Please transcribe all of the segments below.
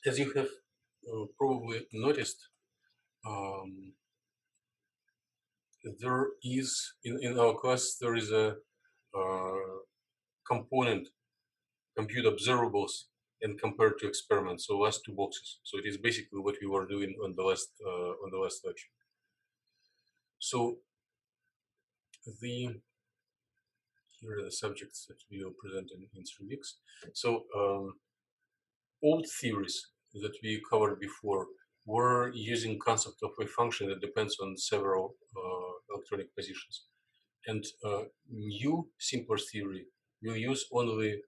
As you have probably noticed, um, there is in our class there is a component compute observables and compare to experiments. So last two boxes. So it is basically what we were doing on the last lecture. So here are the subjects that we will present in 3 weeks. So old theories that we covered before were using concept of wave function that depends on several electronic positions. And new, simpler theory will use only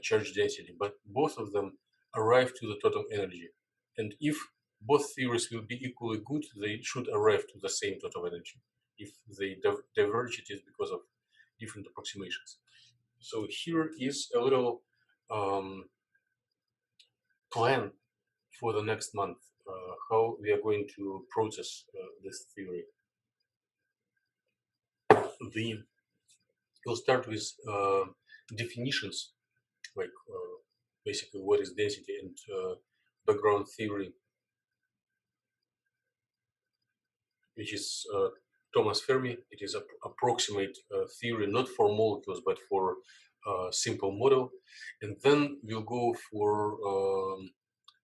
charge density, but both of them arrive to the total energy. And if both theories will be equally good, they should arrive to the same total energy. If they diverge, it is because of different approximations. So here is a little plan for the next month, how we are going to process this theory. We'll start with definitions, like basically what is density and background theory, which is Thomas Fermi. It is approximate theory, not for molecules, but for simple model. And then we'll go for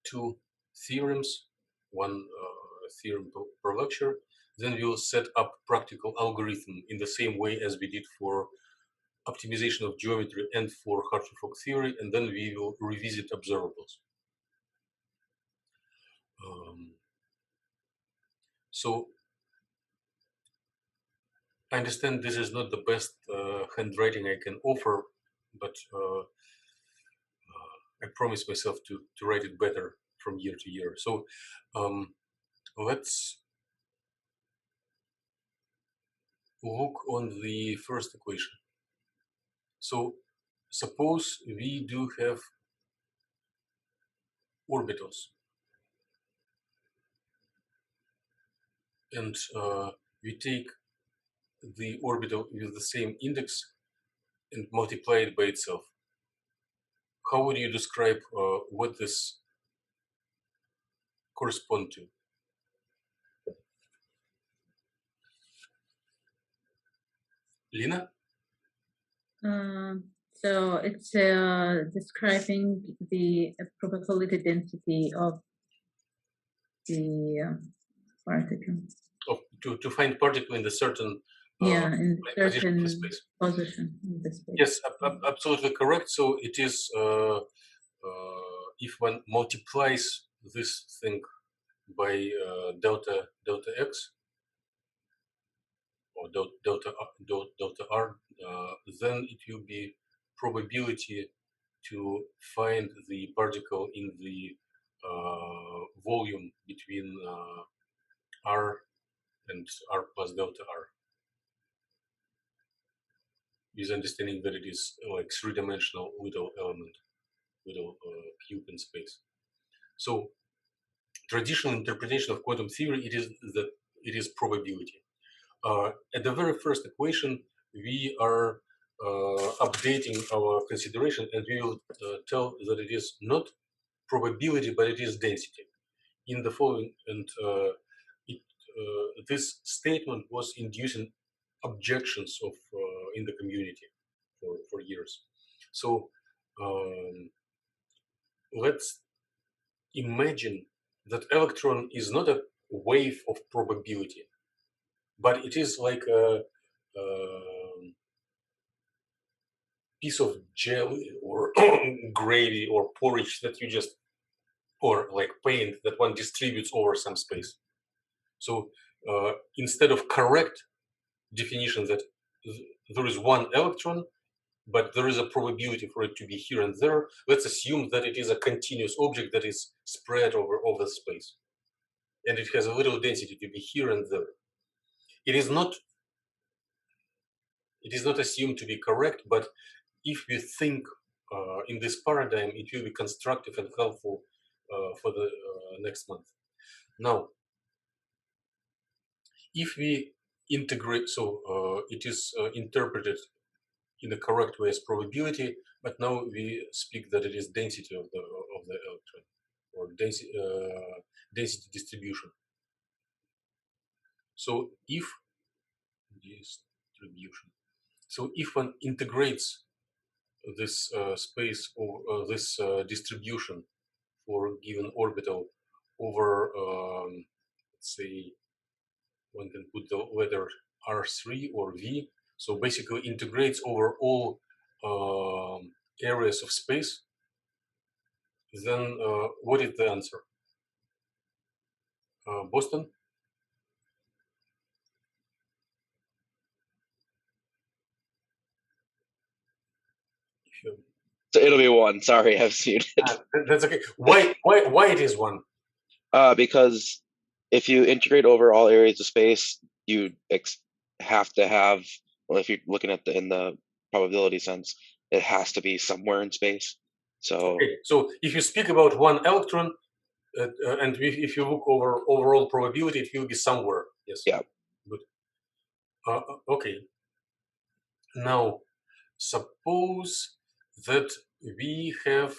two theorems, one theorem per lecture. Then we'll set up practical algorithm in the same way as we did for optimization of geometry and for Hartree-Fock theory, and then we will revisit observables. So I understand this is not the best handwriting I can offer, but I promise myself to write it better from year to year. So let's look on the first equation. So suppose we do have orbitals, and we take the orbital with the same index and multiply it by itself. How would you describe what this corresponds to? Lina? So it's describing the probability density of the particle. To find particle in the certain in position in certain space. Position in the space. Yes, absolutely correct. So it is if one multiplies this thing by delta x or delta r, then it will be probability to find the particle in the volume between r and r plus delta r, with understanding that it is like three-dimensional little element, little cube in space. So traditional interpretation of quantum theory, it is that it is probability. At the very first equation, we are updating our consideration, and we will tell that it is not probability, but it is density. In the following, and this statement was inducing objections of in the community for years. So let's imagine that electron is not a wave of probability, but it is like a piece of jelly or gravy or porridge that you just, or like paint that one distributes over some space. So instead of correct definition that there is one electron, but there is a probability for it to be here and there, let's assume that it is a continuous object that is spread over space. And it has a little density to be here and there. It is not assumed to be correct, but if we think in this paradigm, it will be constructive and helpful for the next month. Now, if we integrate, so it is interpreted in the correct way as probability, but now we speak that it is density of the electron, or density distribution. So if one integrates this space or this distribution for a given orbital over, let's say, one can put the letter R3 or V. So basically integrates over all areas of space. Then what is the answer? Boston? So it'll be 1. Sorry, I've seen it. That's okay. Why it is 1? Because if you integrate over all areas of space, you have to have, well, if you're looking at in the probability sense, it has to be somewhere in space. So okay. So if you speak about 1 electron, and if you look over overall probability, it will be somewhere. Yes. Yeah. Good. Okay. Now, suppose that we have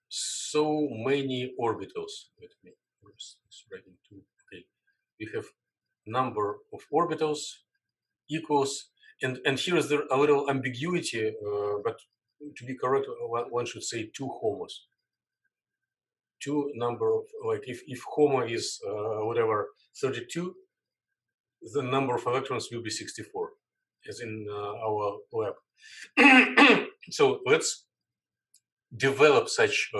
so many orbitals. Let me write in 2. Okay, we have number of orbitals equals, and here is there a little ambiguity, but to be correct, one should say 2 homos. 2 number of, like if homo is whatever 32, the number of electrons will be 64, as in our lab. So let's develop such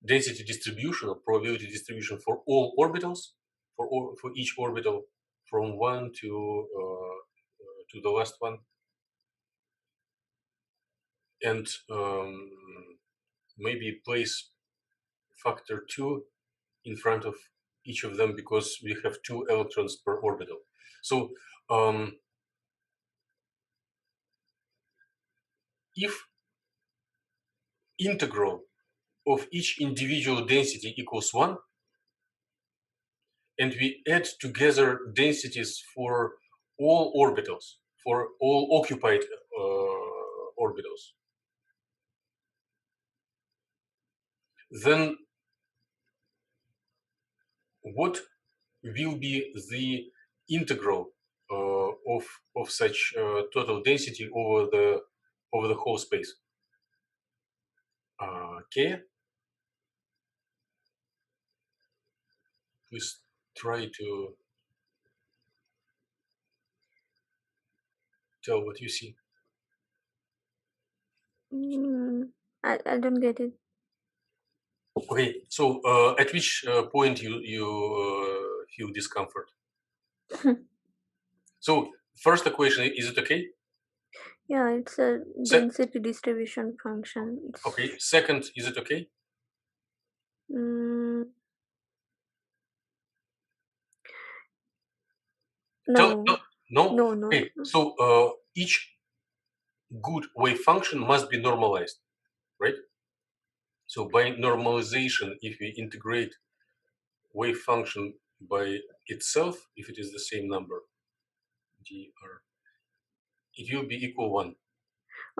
density distribution or probability distribution for all orbitals, for each orbital from 1 to the last one, and maybe place factor 2 in front of each of them because we have 2 electrons per orbital. So if integral of each individual density equals 1, and we add together densities for all orbitals, for all occupied orbitals, then what will be the integral of such total density over the whole space? K. Please try to tell what you see. I don't get it. Okay, so at which point you feel discomfort? So first equation, is it okay? Yeah, it's a density distribution function. Okay, second, is it okay? No. No? No. Okay, so each good wave function must be normalized, right? So by normalization, if we integrate wave function by itself, if it is the same number, dr, it will be equal 1.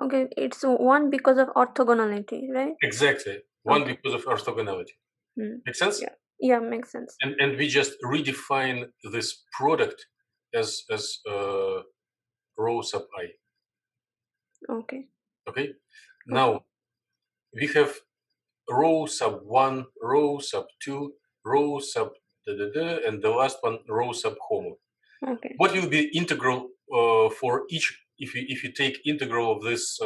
Okay, it's 1 because of orthogonality, right? Exactly, 1 because of orthogonality. Make sense? Yeah, makes sense. And we just redefine this product as rho sub I. Okay. Okay. Now we have rho sub 1, rho sub 2, rho sub and the last one rho sub homo. Okay. What will be integral for each if you take integral of this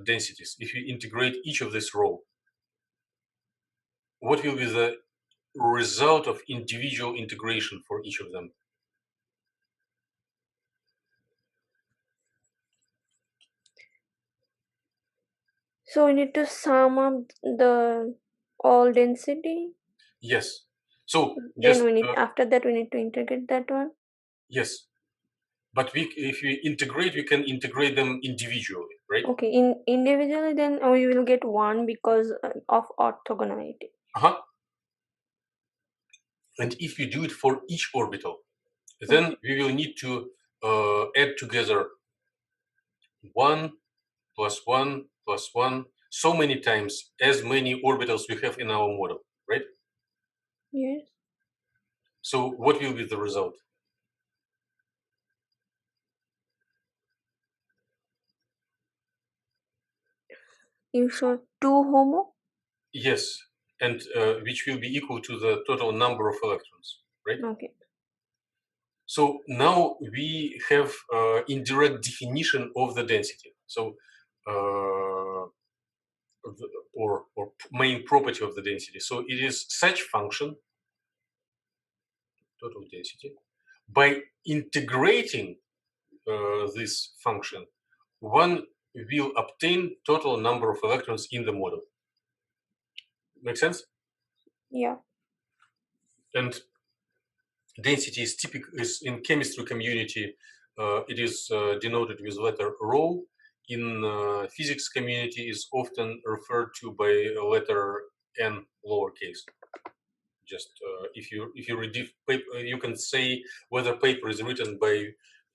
densities? If you integrate each of this rho, what will be the result of individual integration for each of them? So we need to sum up the all density. Yes. So then we need after that we need to integrate that one. Yes, but if we integrate, we can integrate them individually, right? Okay, individually, then we will get 1 because of orthogonality. And if we do it for each orbital, then we will need to add together 1 plus 1 plus 1. so many times as many orbitals we have in our model, right? Yes. So what will be the result? You show 2 HOMO? Yes, and which will be equal to the total number of electrons, right? Okay. So now we have indirect definition of the density. So or main property of the density. So it is such function, total density. By integrating this function, one will obtain total number of electrons in the model. Make sense? Yeah. And density is typical is in chemistry community. It is denoted with letter rho. In physics community is often referred to by letter n lowercase. Just if you read paper, you can say whether paper is written by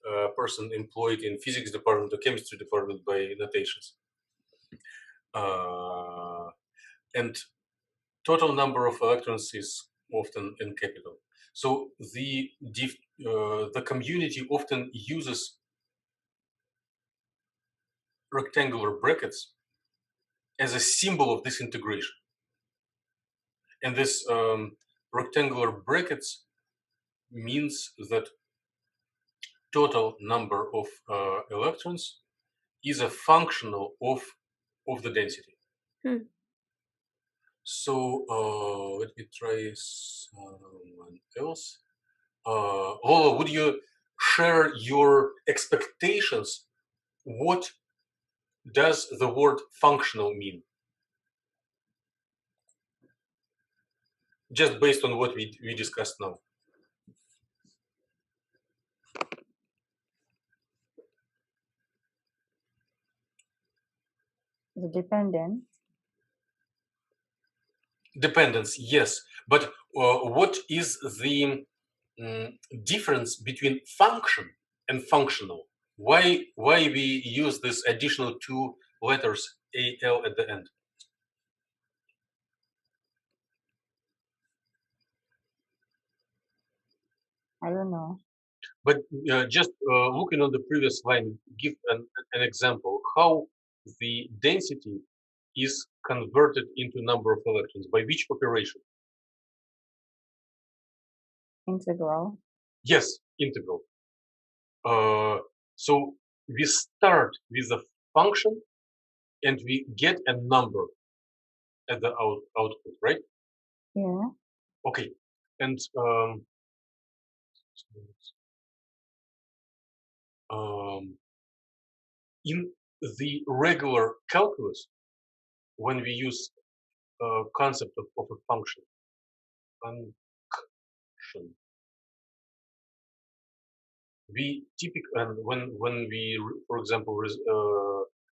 a person employed in physics department or chemistry department by notations. And total number of electrons is often in capital. So the community often uses rectangular brackets as a symbol of this integration. And this rectangular brackets means that total number of electrons is a functional of the density. So let me try someone else. Lola, would you share your expectations? What does the word functional mean? Just based on what we discussed now. The dependence. Dependence, yes. But what is the difference between function and functional? Why we use this additional 2 letters AL at the end? I don't know. But just looking on the previous line, give an example how the density is converted into number of electrons. By which operation? Integral. Yes, integral. So we start with a function and we get a number at the output, right? Yeah. Okay, and in the regular calculus, when we use concept of a function, we typically, when we, for example,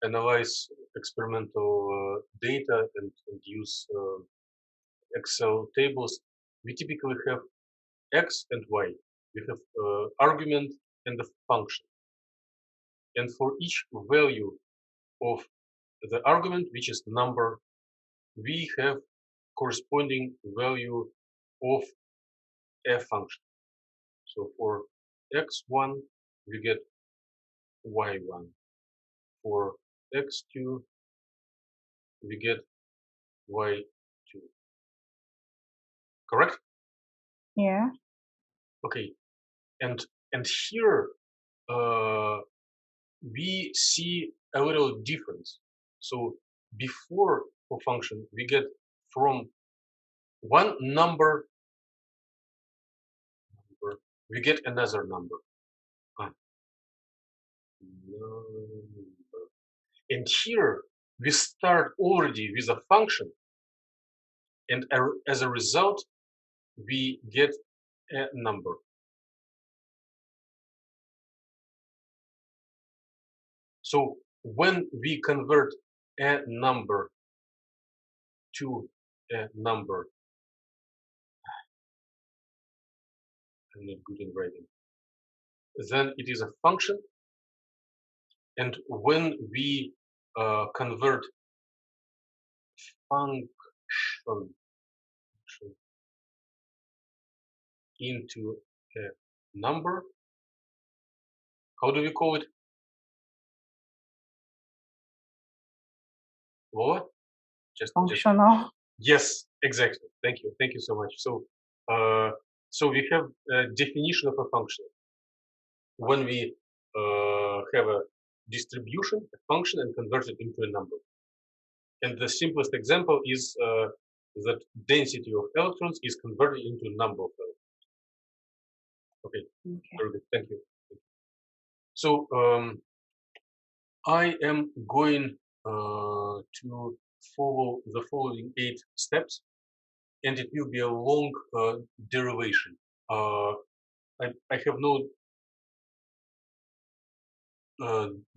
analyze experimental data and use Excel tables, we typically have x and y. We have argument and a function. And for each value of the argument, which is number, we have corresponding value of a function. So for x1, we get y1. For x2, we get y2. Correct? Yeah. Okay. And here we see a little difference. So before for function, we get from one number, we get another number. And here we start already with a function, and as a result, we get a number. So when we convert a number to a number, I'm not good in writing, then it is a function. And when we convert function into a number. How do we call it? What? Just Functional. yes, exactly. Thank you. Thank you so much. So we have a definition of a function. When we have a distribution, a function, and convert it into a number. And the simplest example is that density of electrons is converted into a number of electrons. Okay, very good. Thank you. So I am going to follow the following 8 steps, and it will be a long derivation. I have no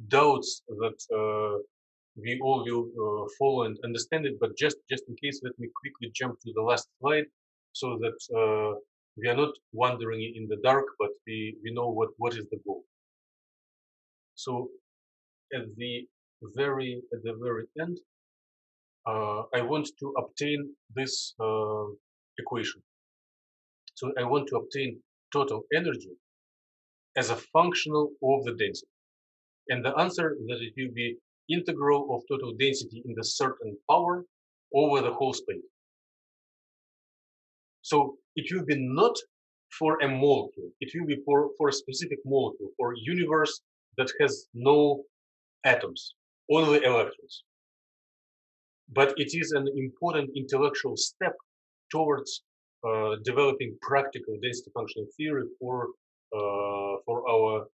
doubts that we all will follow and understand it, but just in case, let me quickly jump to the last slide so that we are not wandering in the dark, but we know what is the goal. So at the very end, I want to obtain this equation. So I want to obtain total energy as a functional of the density. And the answer that it will be integral of total density in the certain power over the whole space. So it will be not for a molecule. It will be for a specific molecule, for a universe that has no atoms, only electrons. But it is an important intellectual step towards developing practical density functional theory for our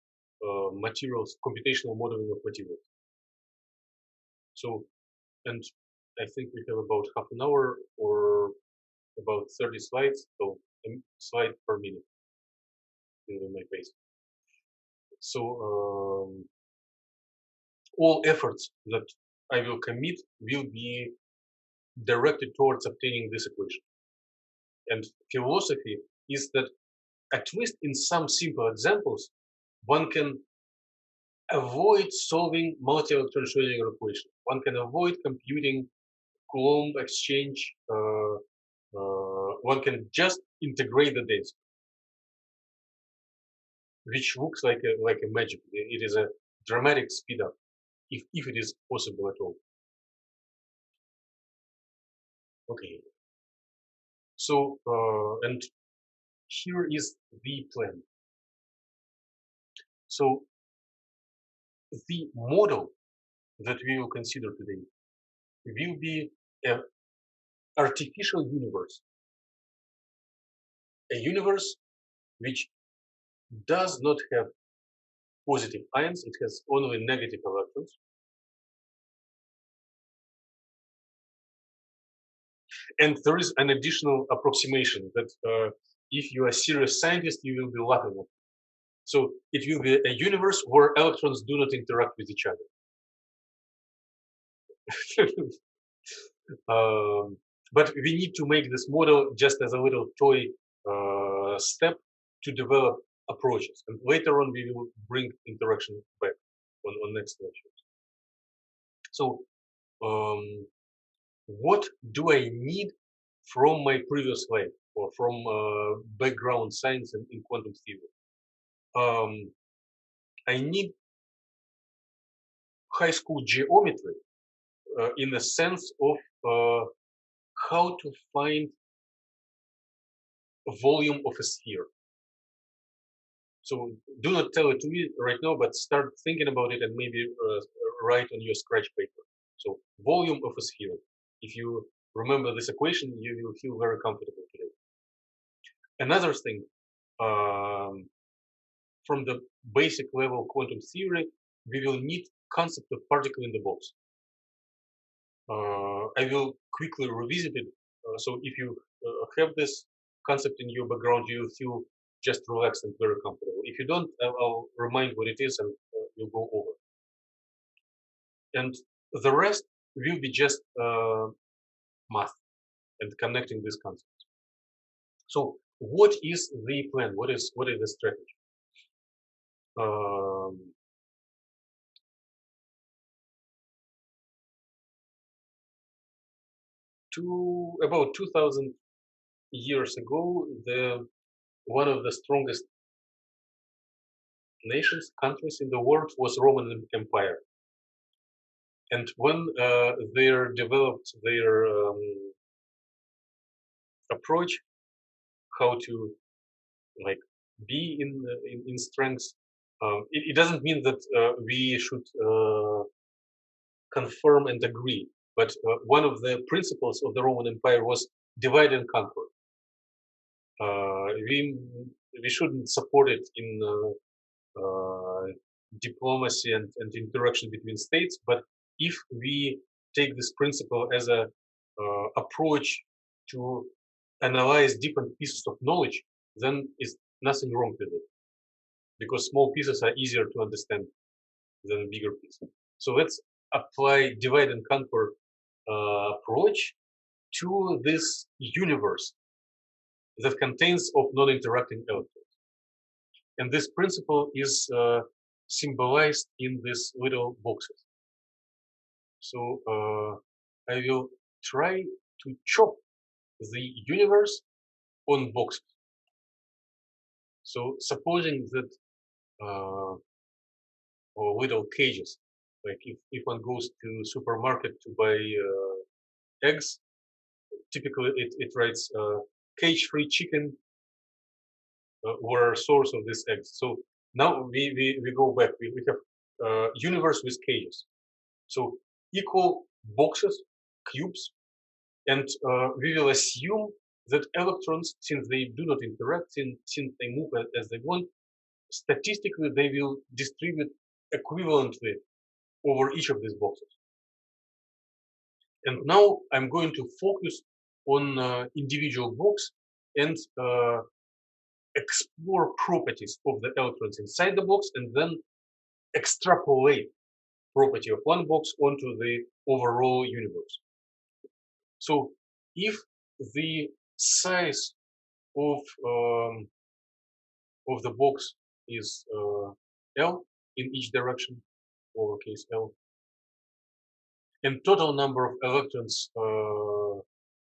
materials, computational modeling of materials. So, and I think we have about half an hour or about 30 slides, so a slide per minute in my pace. So all efforts that I will commit will be directed towards obtaining this equation. And philosophy is that at least in some simple examples, one can avoid solving multi-electron Schrödinger equation. One can avoid computing Coulomb exchange. One can just integrate the density, which looks like a magic. It is a dramatic speed up, if it is possible at all. Okay. So and here is the plan. So the model that we will consider today will be an artificial universe, a universe which does not have positive ions, it has only negative electrons. And there is an additional approximation that if you are a serious scientist, you will be laughing at. So it will be a universe where electrons do not interact with each other. But we need to make this model just as a little toy step to develop approaches. And later on, we will bring interaction back on next lecture. So what do I need from my previous life or from background science and in quantum theory? I need high school geometry in the sense of how to find a volume of a sphere. So do not tell it to me right now, but start thinking about it and maybe write on your scratch paper. So volume of a sphere. If you remember this equation, you will feel very comfortable today. Another thing, from the basic level quantum theory, we will need concept of particle in the box. I will quickly revisit it. So if you have this concept in your background, you will feel just relaxed and very comfortable. If you don't, I'll remind what it is and we'll go over. And the rest will be just math and connecting these concepts. So what is the plan? What is the strategy? about 2,000 years ago, one of the strongest countries in the world was Roman Empire. And when they developed their approach, how to like be in strength, it doesn't mean that we should confirm and agree. But one of the principles of the Roman Empire was divide and conquer. We shouldn't support it in diplomacy and interaction between states, but if we take this principle as a approach to analyze different pieces of knowledge, then is nothing wrong with it, because small pieces are easier to understand than bigger pieces. So let's apply divide and conquer approach to this universe that contains of non-interacting electrons. And this principle is symbolized in these little boxes. So I will try to chop the universe on boxes. So supposing that or little cages, like if one goes to supermarket to buy eggs, typically it writes cage-free chicken were source of this eggs. So now we go back. We have universe with cages. So equal boxes, cubes, and we will assume that electrons, since they do not interact, since they move as they want, statistically they will distribute equivalently over each of these boxes. And now I'm going to focus on individual box and explore properties of the electrons inside the box, and then extrapolate property of one box onto the overall universe. So if the size of the box is L in each direction, lowercase l, and total number of electrons,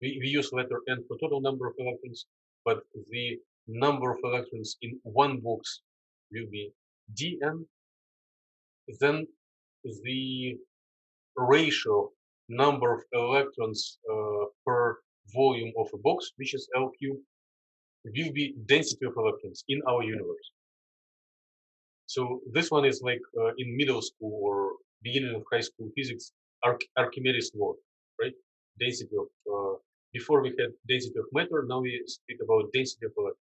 we use letter n for total number of electrons, but the number of electrons in one box will be dn, then the ratio number of electrons per volume of a box, which is L cube, will be density of electrons in our universe. So this one is like in middle school or beginning of high school physics, Archimedes law, right? Density of, before we had density of matter, now we speak about density of electrons.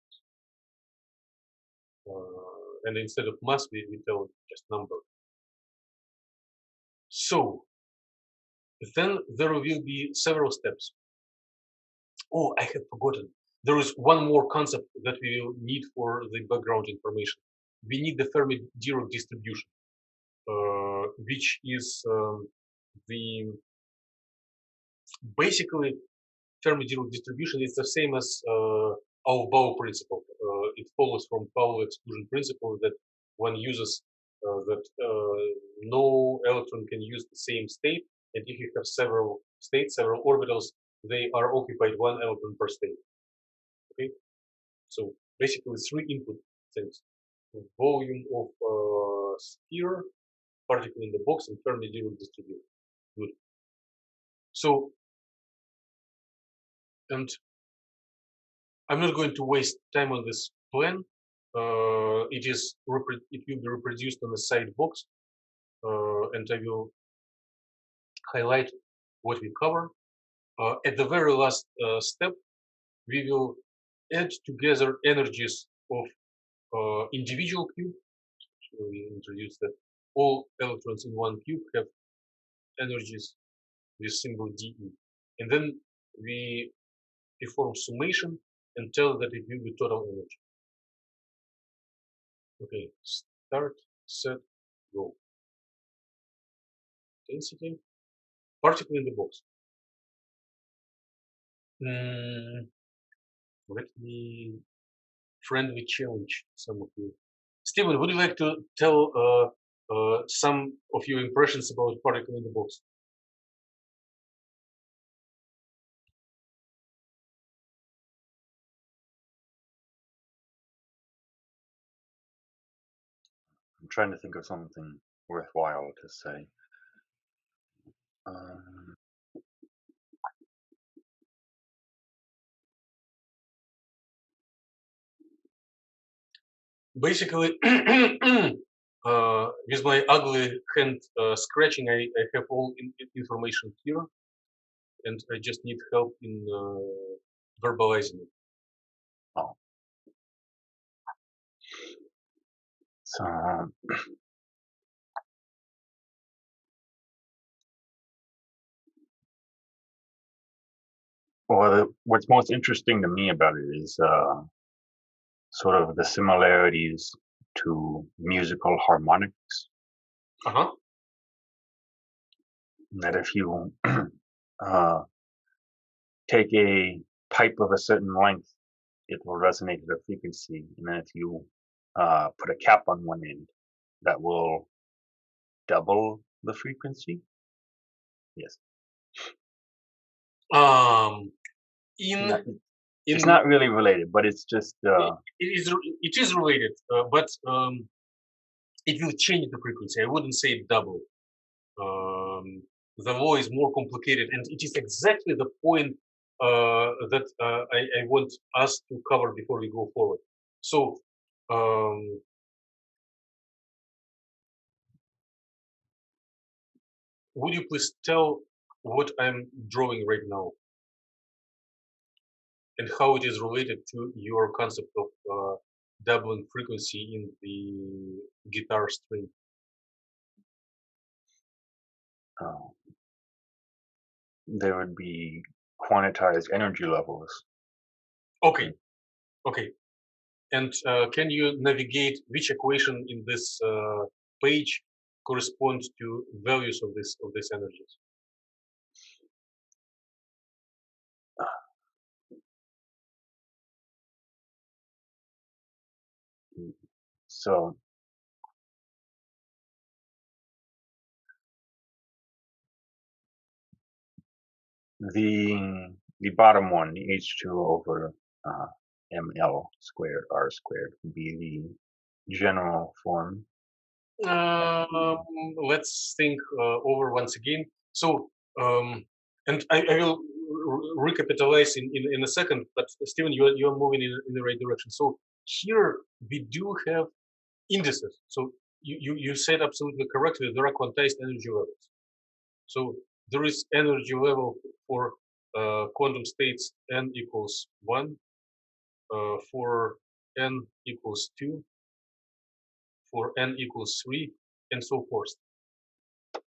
And instead of mass, we tell just number. So then there will be several steps. Oh, I had forgotten. There is one more concept that we will need for the background information. We need the Fermi distribution, which is the basically Fermi distribution is the same as Aufbau principle. It follows from Pauli exclusion principle that one uses that no electron can use the same state, and if you have several states, several orbitals, they are occupied one electron per state. Okay, so basically three input things: volume of sphere, particle in the box, and Fermi distribution. Good. So, and I'm not going to waste time on this plan. It will be reproduced on the side box, and I will highlight what we cover. At the very last step, we will add together energies of individual cube. So we introduce that all electrons in one cube have energies with symbol dE, and then we perform summation and tell that it will be total energy. Okay, start, set, go. Density, particle in the box. Let me friendly challenge some of you. Steven, would you like to tell some of your impressions about particle in the box? trying to think of something worthwhile to say. Basically, with my ugly hand scratching, I have all information here, and I just need help in verbalizing it. Oh. So, well, what's most interesting to me about it is sort of the similarities to musical harmonics. Uh-huh. That if you take a pipe of a certain length, it will resonate at a frequency, and then if you put a cap on one end, that will double the frequency. Yes. It's not really related, but it's just it is related, but it will change the frequency. I wouldn't say double. The law is more complicated, and it is exactly the point that I want us to cover before we go forward. So, would you please tell what I'm drawing right now and how it is related to your concept of doubling frequency in the guitar string? There would be quantized energy levels. Okay, okay. And can you navigate which equation in this page corresponds to values of these energies? So the bottom one, the H2 over ml squared r squared, would be the general form. Let's think over once again. So, and I will recapitalize in a second, but Steven, you're moving in the right direction. So here we do have indices. So you said absolutely correctly, there are quantized energy levels. So there is energy level for quantum states n equals 1, for n equals 2, for n equals 3, and so forth.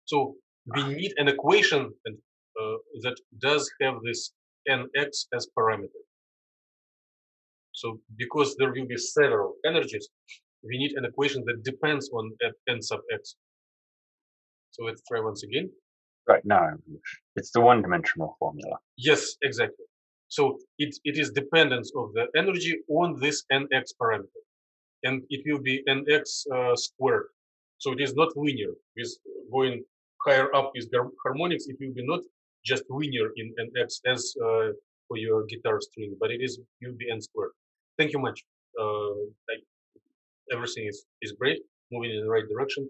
So we need an equation that does have this nx as parameter. So because there will be several energies, we need an equation that depends on n sub x. So let's try once again. Right now, it's the one-dimensional formula. Yes, exactly. So it is dependence of the energy on this nx parameter. And it will be nx squared. So it is not linear. With going higher up with harmonics, it will be not just linear in nx as for your guitar string, but it will be n squared. Thank you much. Everything is great, moving in the right direction.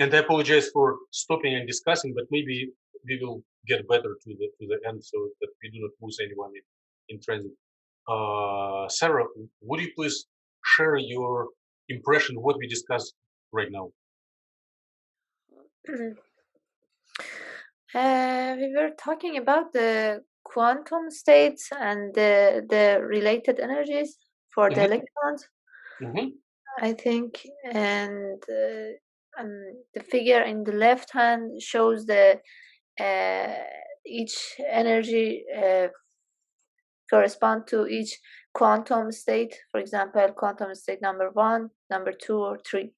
And I apologize for stopping and discussing, but maybe we will get better to the end so that we do not lose anyone in transit. Sarah, would you please share your impression of what we discussed right now? We were talking about the quantum states and the related energies for the electrons, I think, and the figure in the left hand shows the each energy correspond to each quantum state. For example, quantum state number 1, number 2, or 3.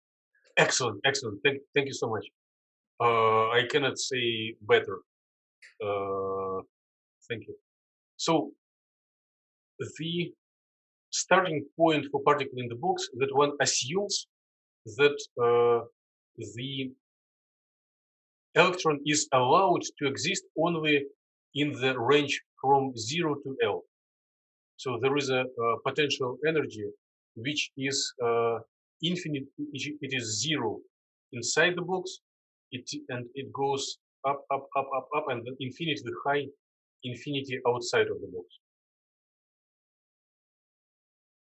Excellent, excellent. Thank you so much. I cannot say better. Thank you. So the starting point for particle in the box that one assumes that the electron is allowed to exist only in the range from 0 to L. So there is a potential energy which is infinite, it is 0 inside the box, and it goes up, up, up, up, up, and then infinity high, infinity outside of the box.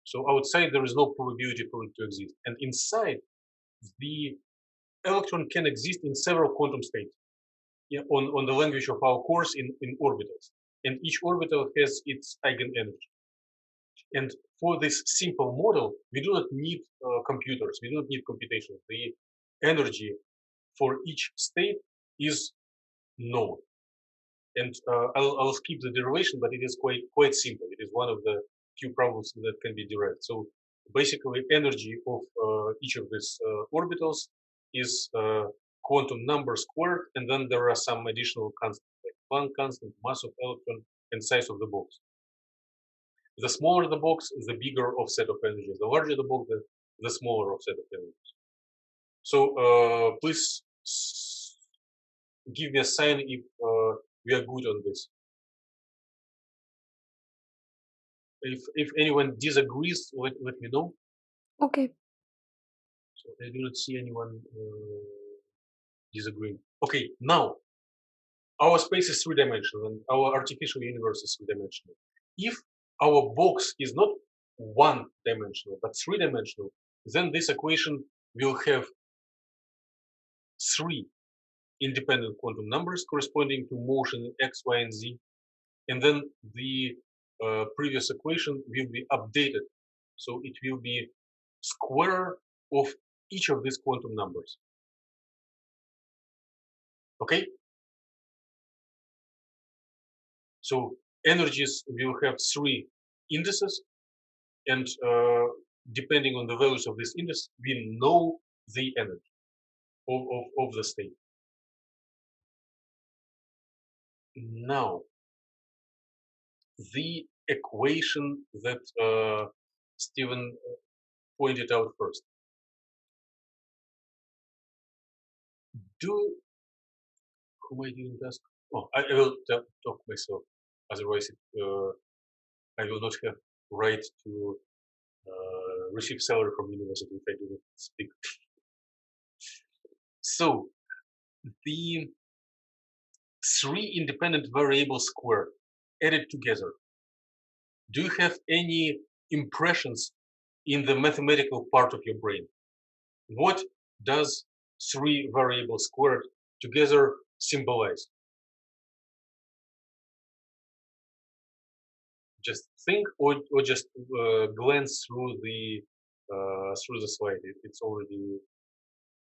So outside there is no probability for it to exist, and inside the electron can exist in several quantum states. Yeah, on the language of our course, in orbitals, and each orbital has its eigenenergy. And for this simple model, we do not need computers, we do not need computation. The energy for each state is known. And I'll skip the derivation, but it is quite simple. It is one of the few problems that can be derived. So basically, energy of each of these orbitals is quantum number squared, and then there are some additional constants like Planck constant, mass of electron, and size of the box. The smaller the box, the bigger offset of energy. The larger the box, the smaller offset of energy. So please give me a sign if we are good on this. If anyone disagrees, let me know. Okay. So I do not see anyone disagreeing. Okay, now our space is three-dimensional and our artificial universe is three-dimensional. If our box is not one-dimensional but three-dimensional, then this equation will have three independent quantum numbers corresponding to motion in x, y, and z, and then the previous equation will be updated, so it will be square of each of these quantum numbers. Okay? So energies will have three indices, and depending on the values of this index, we know the energy of the state. Now, the equation that Stephen pointed out first. Whom I didn't ask? Oh, I will talk myself. Otherwise, I will not have right to receive salary from university if I do not speak. So, the three independent variables squared added together. Do you have any impressions in the mathematical part of your brain? What does three variables squared together symbolize? Just think, or just glance through the slide. It's already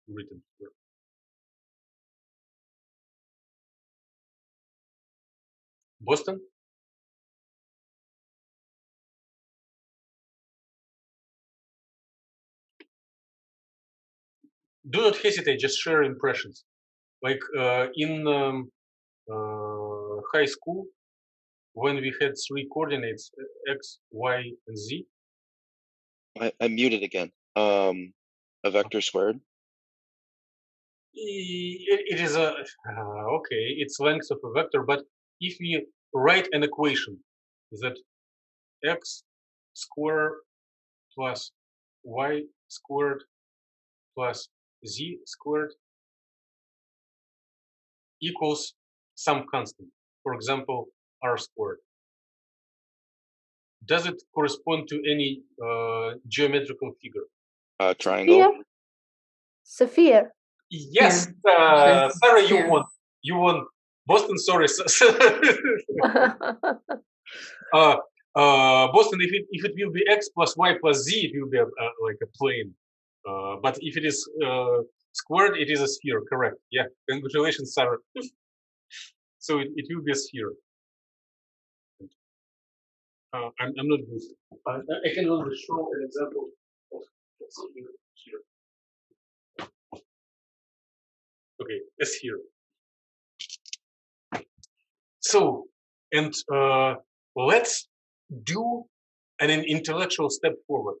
written here. Boston? Do not hesitate, just share impressions. Like in high school, when we had three coordinates, x, y, and z. I'm muted again. A vector squared. It is a, okay, it's length of a vector, but if we write an equation that x squared plus y squared plus z squared equals some constant, for example, r squared. Does it correspond to any geometrical figure? Triangle. Sphere. Yes, Yeah. Sarah, you Yeah. won. You won. Boston, sorry. Boston, if it will be x plus y plus z, it will be like a plane. But if it is squared, it is a sphere. Correct. Yeah. Congratulations, Sarah. So it will be a sphere. I'm not good. I can only show an example of here. Okay, a sphere. So, and let's do an intellectual step forward.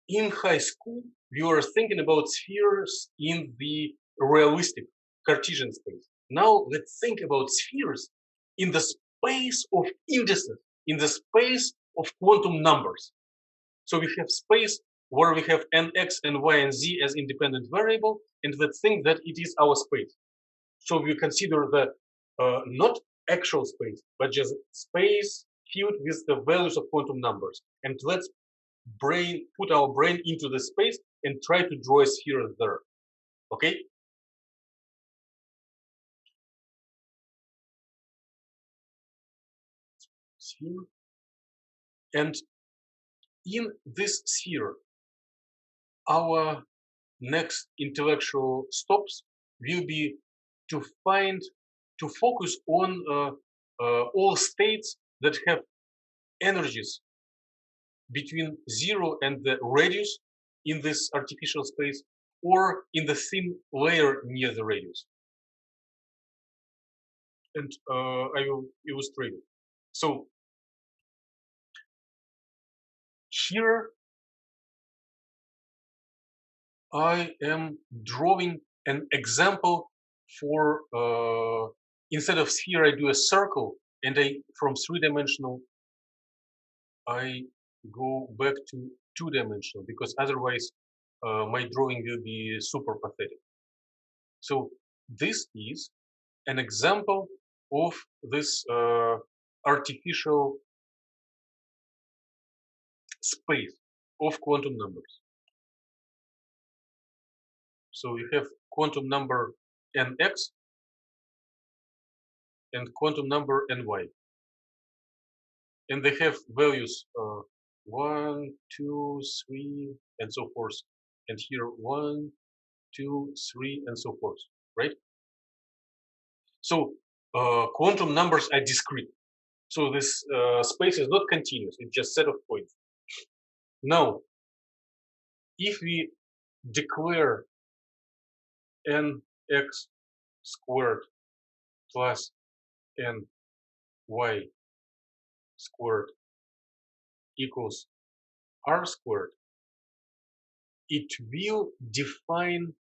In high school, we were thinking about spheres in the realistic Cartesian space. Now let's think about spheres in the space of indices, in the space of quantum numbers. So we have space where we have nx and y and z as independent variable, and we think that it is our space. So we consider the not actual space, but just space filled with the values of quantum numbers. And let's put our brain into the space and try to draw a sphere there. Okay? Sphere. And in this sphere, our next intellectual stops will be to focus on all states that have energies between 0 and the radius in this artificial space, or in the thin layer near the radius. And I will illustrate it. So here I am drawing an example for, instead of sphere, I do a circle, and from 3-dimensional, I go back to 2-dimensional, because otherwise my drawing will be super pathetic. So this is an example of this artificial space of quantum numbers. So you have quantum number nx and quantum number ny, and they have values 1, 2, 3, and so forth, and here 1, 2, 3, and so forth, right? So quantum numbers are discrete. So this space is not continuous; it's just set of points. Now, if we declare nx squared plus ny squared equals r squared, it will define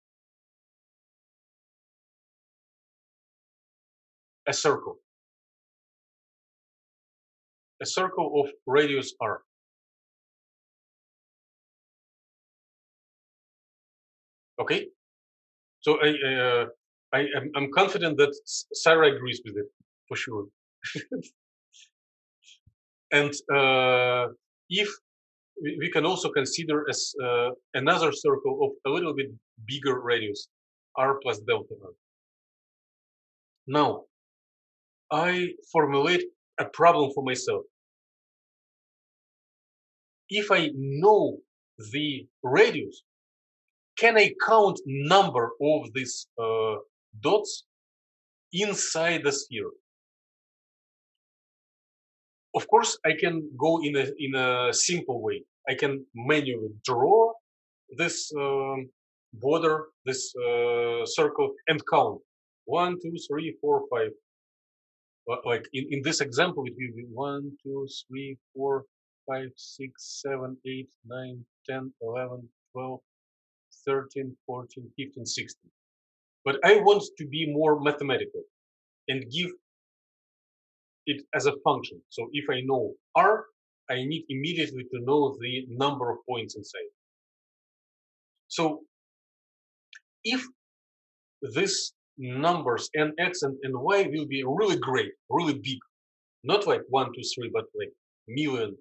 a circle of radius r. Okay, so I'm confident that Sarah agrees with it for sure. And if we can also consider as another circle of a little bit bigger radius, r plus delta r. Now, I formulate a problem for myself. If I know the radius, can I count number of these dots inside the sphere? Of course, I can go in a simple way. I can manually draw this border, this circle, and count 1, 2, 3, 4, 5. Like in this example, it will be 1, 2, 3, 4, 5, 6, 7, 8, 9, 10, 11, 12, 13, 14, 15, 16. But I want to be more mathematical and give it as a function. So if I know r, I need immediately to know the number of points inside. So if these numbers nx and ny will be really great, really big, not like 1, 2, 3, but like million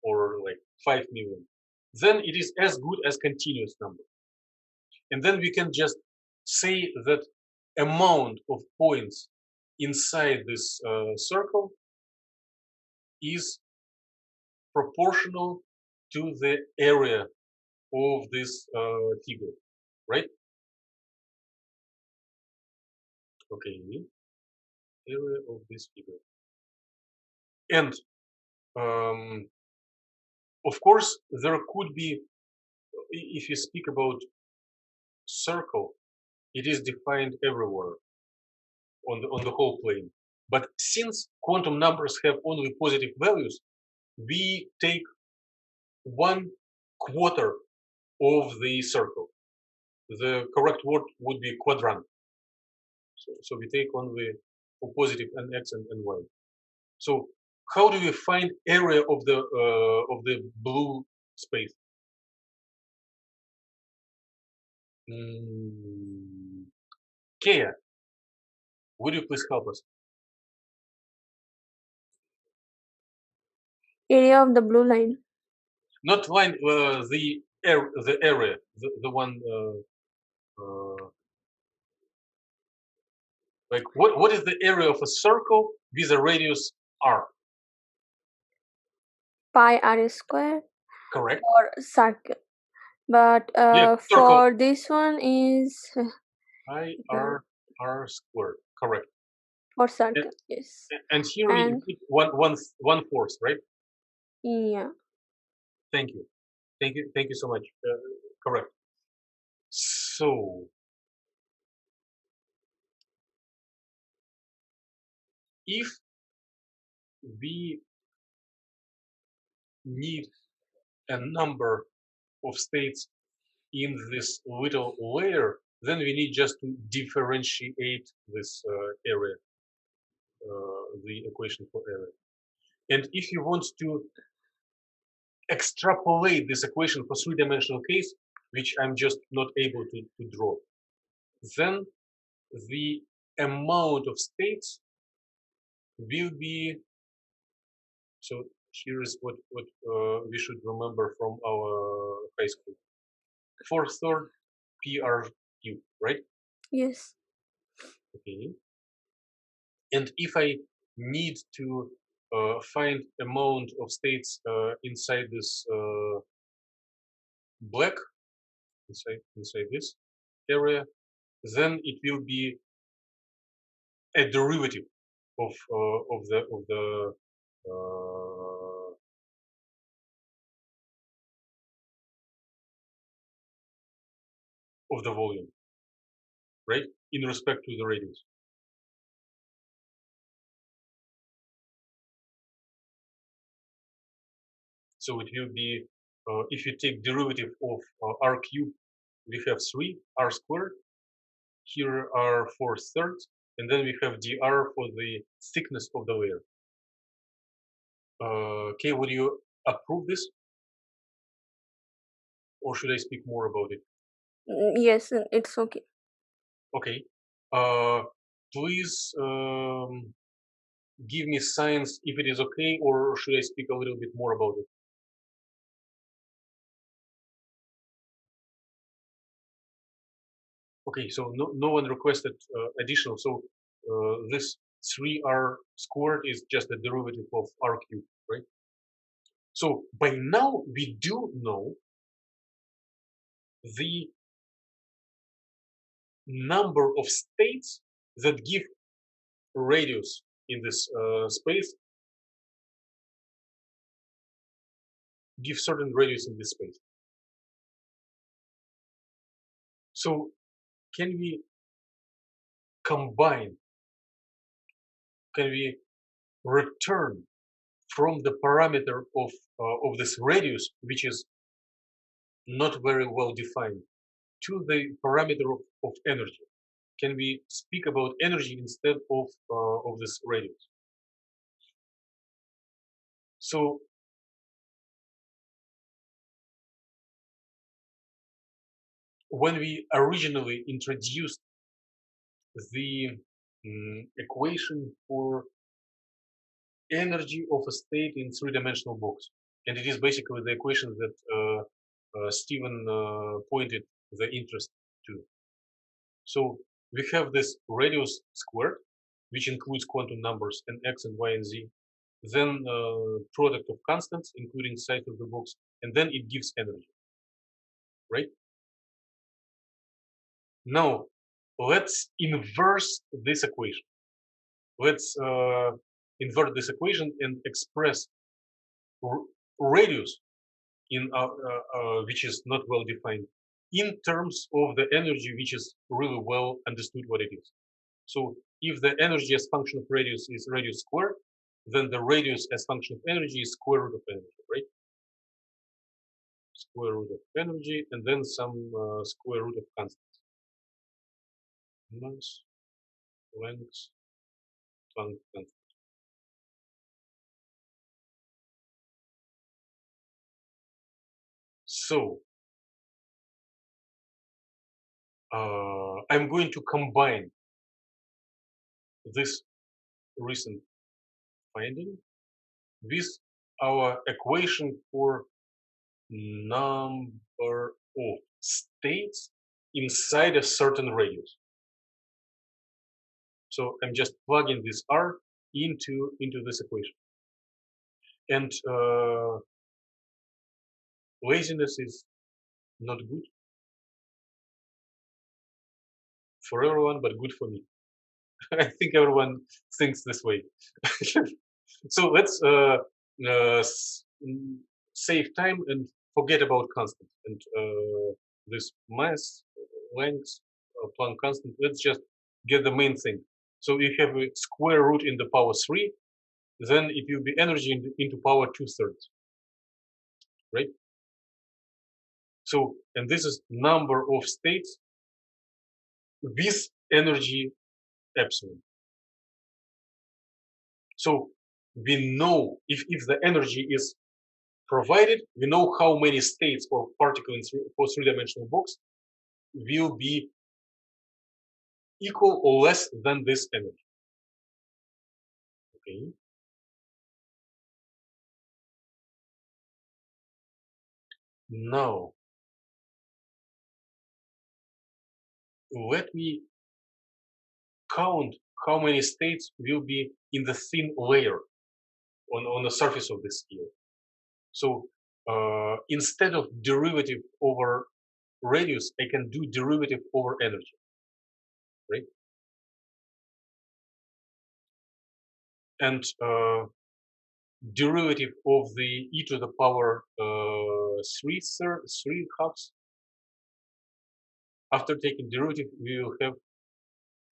or like 5 million, then it is as good as continuous number. And then we can just say that amount of points inside this circle is proportional to the area of this figure, right? Okay, area of this figure. And of course, there could be, if you speak about circle, it is defined everywhere on the whole plane. But since quantum numbers have only positive values, we take 1/4 of the circle. The correct word would be quadrant. So we take only for positive nx and y. So how do we find area of the blue space? Kea, would you please help us? Area of the blue line. Not line, the area, the one. Like what is the area of a circle with a radius r? Pi r square. Correct. Or circle. But Yeah, for this one is pi r squared. Correct. For circle, yes. And here we put one fourth, right? Yeah. Thank you. Thank you so much. Correct. So if we need a number of states in this little layer, then we need just to differentiate this area, the equation for area. And if you want to extrapolate this equation for three-dimensional case, which I'm just not able to draw, then the amount of states will be, so here is what we should remember from our high school. 4/3 PRQ, right? Yes. Okay. And if I need to find amount of states inside this black, inside this area, then it will be a derivative of the volume, right? In respect to the radius. So it will be, if you take derivative of r cubed, we have 3 r squared. Here are 4/3, and then we have dr for the thickness of the layer. Okay, would you approve this? Or should I speak more about it? Yes, it's okay. Okay. Please give me signs if it is okay, or should I speak a little bit more about it? Okay, so no one requested additional. So this 3r squared is just a derivative of r cubed, right? So by now we do know the number of states that give radius in this space, give certain radius in this space. So can we combine, can we return from the parameter of this radius, which is not very well defined, to the parameter of energy? Can we speak about energy instead of this radius? So when we originally introduced the equation for energy of a state in three-dimensional box, and it is basically the equation that Stephen pointed the interest to. So we have this radius squared, which includes quantum numbers and x and y and z, then product of constants, including size of the box, and then it gives energy, right? Now, let's inverse this equation. Let's invert this equation and express radius in which is not well defined in terms of the energy, which is really well understood what it is. So if the energy as function of radius is radius squared, then the radius as function of energy is square root of energy, right? Square root of energy, and then some square root of constants. Mass, length, constant. So I'm going to combine this recent finding with our equation for number of states inside a certain radius. So I'm just plugging this R into this equation. And laziness is not good for everyone, but good for me. I think everyone thinks this way. So let's save time and forget about constant and this mass, length, Planck constant. Let's just get the main thing. So if you have a square root in the power 3, then it will be energy into power 2/3, right? So, and this is number of states with energy epsilon. So we know if the energy is provided, we know how many states or particles for three-dimensional box will be equal or less than this energy. Okay. Now, let me count how many states will be in the thin layer on the surface of this sphere. So instead of derivative over radius, I can do derivative over energy, right? And derivative of the e to the power 3 halves. After taking derivative, we will have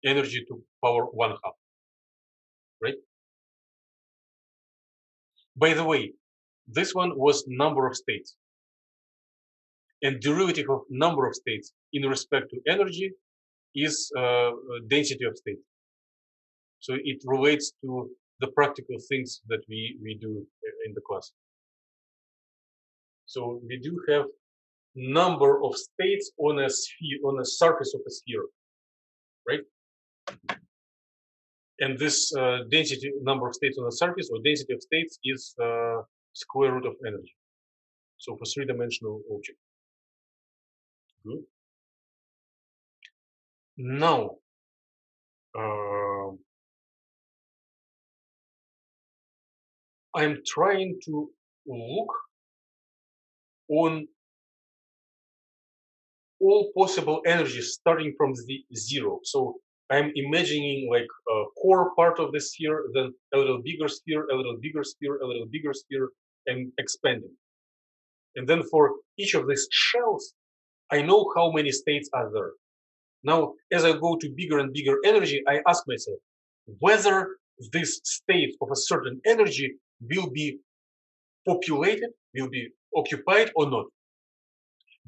energy to power 1/2, right? By the way, this one was number of states. And derivative of number of states in respect to energy is density of state. So it relates to the practical things that we do in the class. So we do have number of states on a sphere, on a surface of a sphere, right? And this density number of states on the surface or density of states is square root of energy. So for three-dimensional object. Good. Now, I'm trying to look on all possible energies starting from the zero. So I'm imagining like a core part of the sphere, then a little bigger sphere, a little bigger sphere, a little bigger sphere, and expanding. And then for each of these shells, I know how many states are there. Now, as I go to bigger and bigger energy, I ask myself whether this state of a certain energy will be populated, will be occupied or not.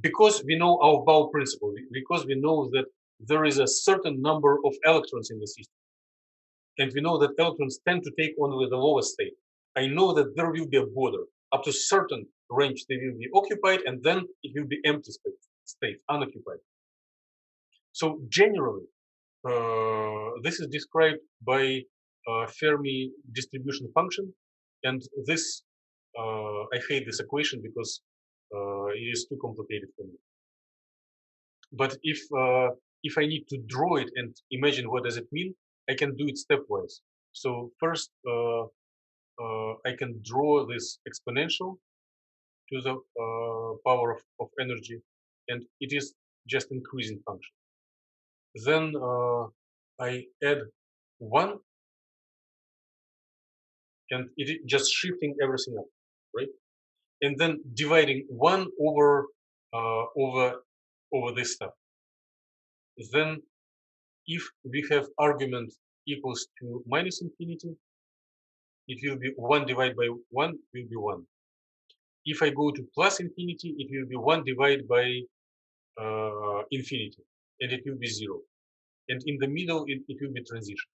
Because we know our Bohr principle, because we know that there is a certain number of electrons in the system. And we know that electrons tend to take only the lowest state. I know that there will be a border. Up to certain range, they will be occupied, and then it will be empty state, unoccupied. So generally, this is described by Fermi distribution function, and this I hate this equation because it is too complicated for me. But if I need to draw it and imagine what does it mean, I can do it stepwise. So first, I can draw this exponential to the power of energy, and it is just increasing function. Then I add 1, and it is just shifting everything up, right? And then dividing 1 over this stuff. Then if we have argument equals to minus infinity, it will be 1 divided by 1 will be 1. If I go to plus infinity, it will be 1 divided by infinity, and it will be 0. And in the middle, it will be transition,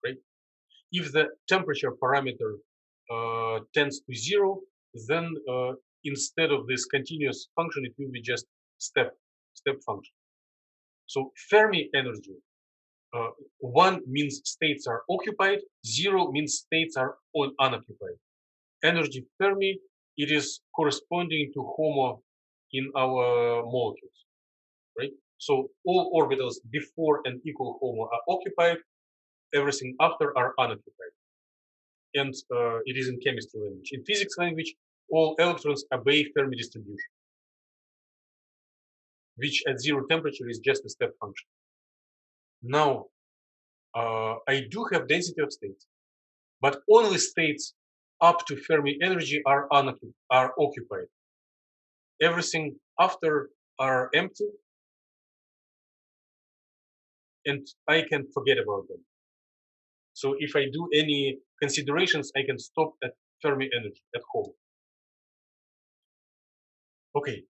right? If the temperature parameter tends to 0, then instead of this continuous function, it will be just step function. So Fermi energy, 1 means states are occupied, 0 means states are unoccupied. Energy Fermi, it is corresponding to HOMO in our molecules, right? So all orbitals before and equal HOMO are occupied, everything after are unoccupied. And it is in chemistry language. In physics language, all electrons obey Fermi distribution, which at 0 temperature is just a step function. Now, I do have density of states, but only states up to Fermi energy are occupied. Everything after are empty, and I can forget about them. So if I do any considerations, I can stop at Fermi energy at home. Okay.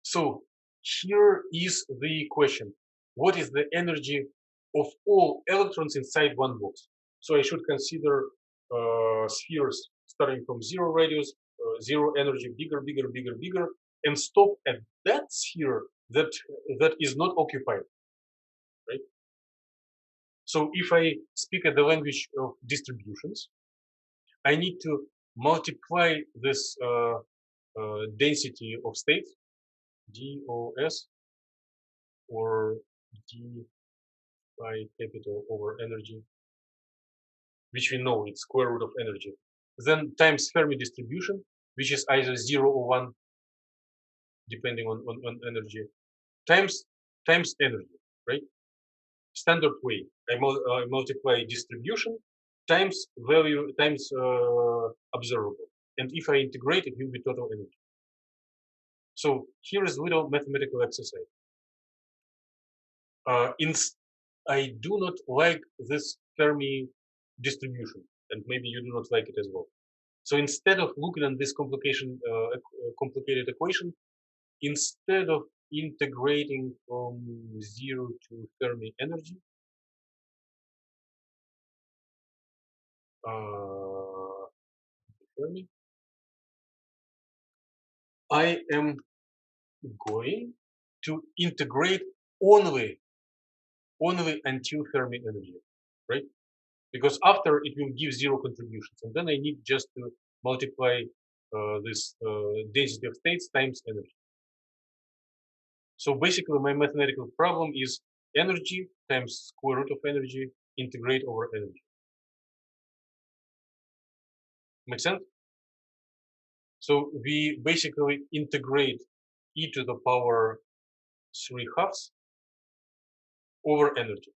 So here is the question. What is the energy of all electrons inside one box? So I should consider spheres starting from 0 radius, 0 energy, bigger, bigger, bigger, bigger, and stop at that sphere that is not occupied, right? So if I speak at the language of distributions, I need to multiply this density of states, DOS, or D by capital over energy, which we know it's square root of energy. Then times Fermi distribution, which is either 0 or 1, depending on energy, times energy, right? Standard way. I multiply distribution times value times observable. And if I integrate, it will be total energy. So here is a little mathematical exercise. I do not like this Fermi distribution, and maybe you do not like it as well. So instead of looking at this complicated equation, instead of integrating from 0 to Fermi energy, Fermi, I am going to integrate only until Fermi energy, right? Because after it will give 0 contributions, and then I need just to multiply this density of states times energy. So basically, my mathematical problem is energy times square root of energy integrate over energy. Make sense? So we basically integrate e to the power 3/2 over energy.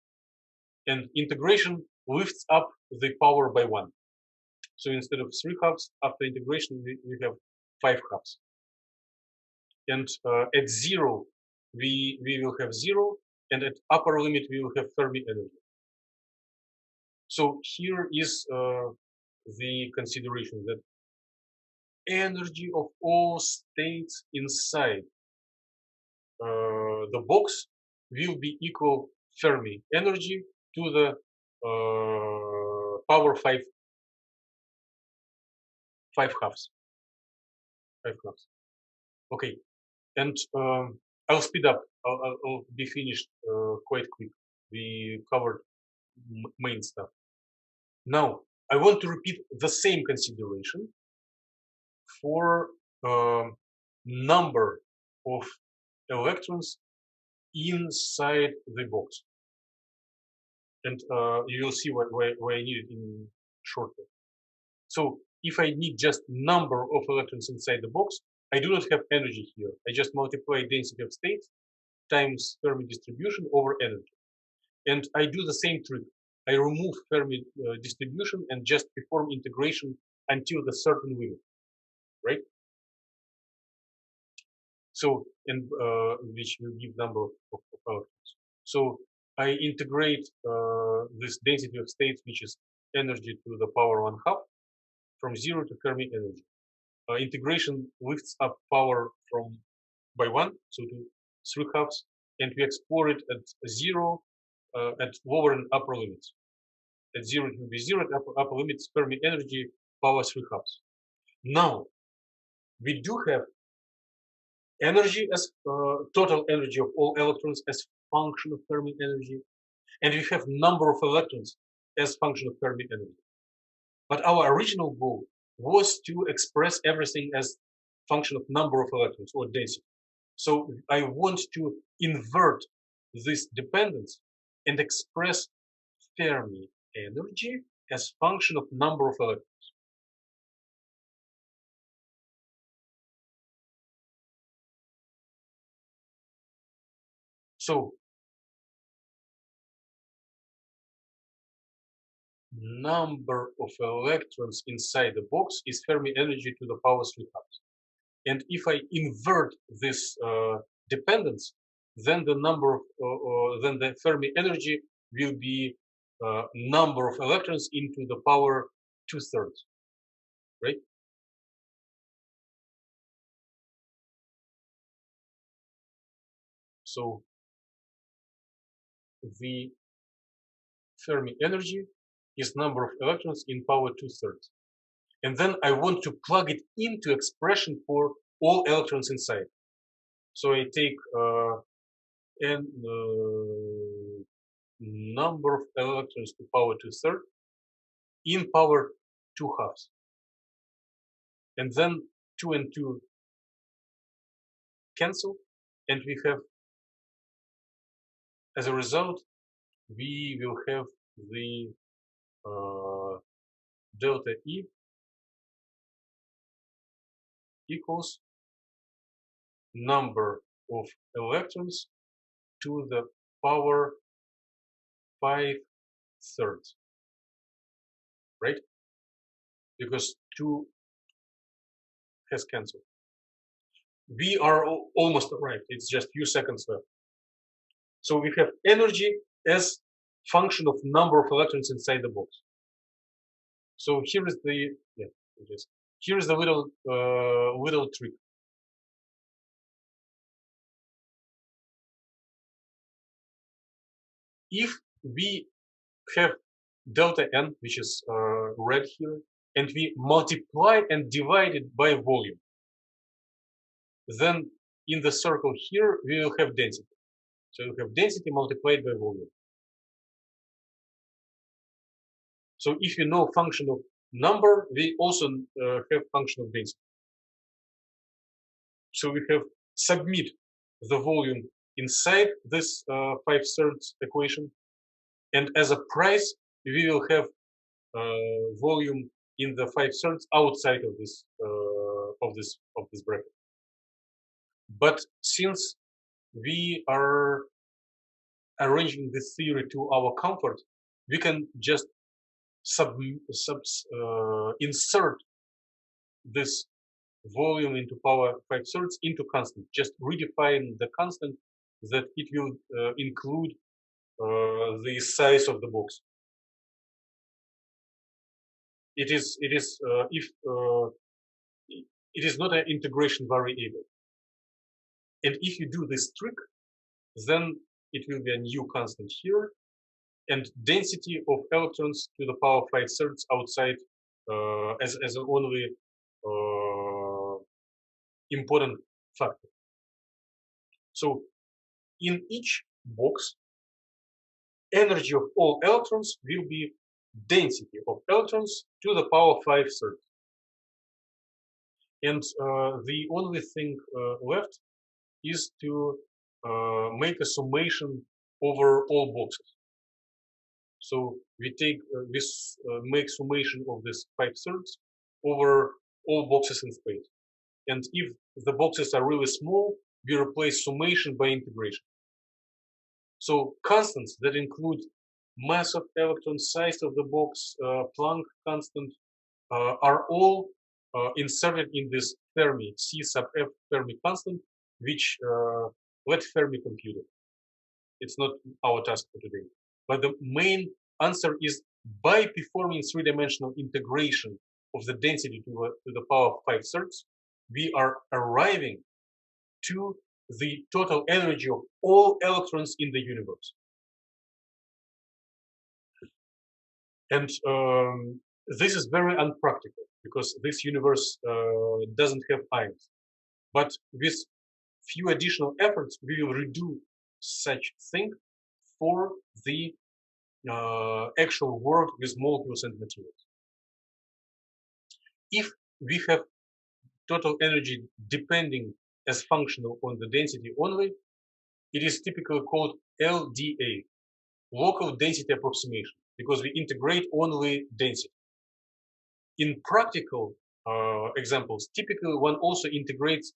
And integration lifts up the power by 1. So instead of 3/2, after integration, we have 5/2. And at 0, we will have 0, and at upper limit, we will have Fermi energy. So here is the consideration that energy of all states inside the box will be equal Fermi energy to the power 5/2. Okay, and I'll speed up. I'll be finished quite quick. We covered main stuff. Now, I want to repeat the same consideration for number of electrons inside the box. And you will see why I need it in shortly. So if I need just number of electrons inside the box, I do not have energy here. I just multiply density of states times Fermi distribution over energy. And I do the same trick. I remove Fermi distribution and just perform integration until the certain limit, right? So, and which will give number of electrons. So I integrate this density of states, which is energy to the power 1/2, from 0 to Fermi energy. Integration lifts up power by 1, so to 3/2, and we explore it at 0 at lower and upper limits. At 0 it will be 0, at upper limits Fermi energy power 3/2. Now we do have energy as total energy of all electrons as function of Fermi energy, and we have number of electrons as function of Fermi energy. But our original goal was to express everything as function of number of electrons or density. So I want to invert this dependence and express Fermi energy as function of number of electrons. So number of electrons inside the box is Fermi energy to the power 3 halves. And if I invert this dependence, then the number of then the Fermi energy will be number of electrons into the power 2/3, right? So the Fermi energy is number of electrons in power 2/3. And then I want to plug it into expression for all electrons inside. So I take number of electrons to power 2/3 in power 2 halves. And then 2 and 2 cancel, and we have, as a result, we will have the delta E equals number of electrons to the power 5/3, right? Because 2 has cancelled. We are almost arrived. It's just few seconds left. So we have energy as function of number of electrons inside the box. So here is the here is the little trick. If we have delta n, which is red here, and we multiply and divide it by volume, then in the circle here we will have density. So we have density multiplied by volume. So if you know function of number, we also have function of density. So we have submit the volume inside this 5/3 equation, and as a price we will have volume in the 5/3 outside of this bracket. But since we are arranging this theory to our comfort, we can just insert this volume into power 5/3 into constant. Just redefine the constant that it will include the size of the box. It is not an integration variable. And if you do this trick, then it will be a new constant here, and density of electrons to the power 5/3 outside as an only important factor. So in each box, energy of all electrons will be density of electrons to the power 5/3. And the only thing left is to make a summation over all boxes. So we take make summation of this 5/3 over all boxes in space. And if the boxes are really small, we replace summation by integration. So constants that include mass of electrons, size of the box, Planck constant, are all inserted in this Fermi, C sub F Fermi constant, which let Fermi compute it. It's not our task for today. But the main answer is by performing three-dimensional integration of the density to the power of 5/3, we are arriving to the total energy of all electrons in the universe. And this is very unpractical because this universe doesn't have ions. But with few additional efforts, we will redo such thing for the actual work with molecules and materials. If we have total energy depending as functional on the density only, it is typically called LDA, local density approximation, because we integrate only density. In practical examples, typically one also integrates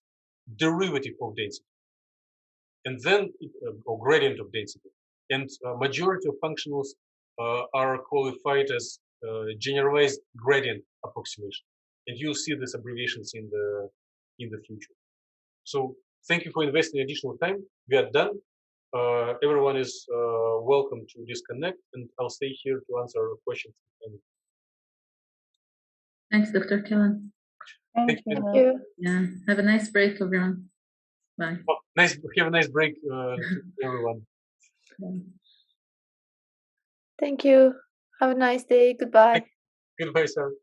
derivative of density, and then or gradient of density. And majority of functionals are qualified as generalized gradient approximation, and you'll see these abbreviations in the future. So thank you for investing additional time. We are done. Everyone is welcome to disconnect, and I'll stay here to answer questions. Thanks, Dr. Killen. Thank you. Thank you. Yeah, have a nice break, everyone. Bye. Oh, nice. Have a nice break, everyone. Thank you. Have a nice day. Goodbye. Goodbye, sir.